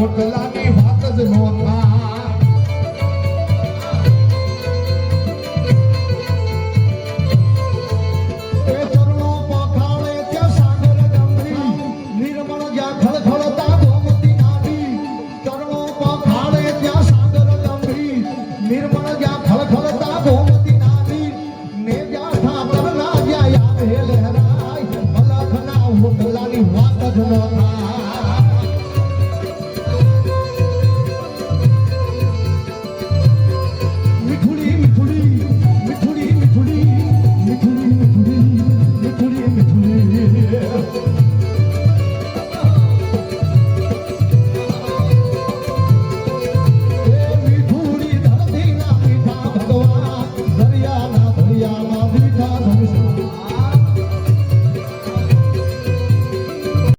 ઓટલાની વાત જ નો થાય એ ચરણો પખાળે ત્યાં સાગર ગંભીર નિર્મળ જ્યાં ખળખળતા ગોમતી નાની ચરણો પખાળે ત્યાં સાગર ગંભીર નિર્મળ જ્યાં ખળખળતા ગોમતી નાની ને જ્યાં ઠાકરના જ્યાં આવે લહેરાય મલખના ઓટલાની વાત જ નો થાય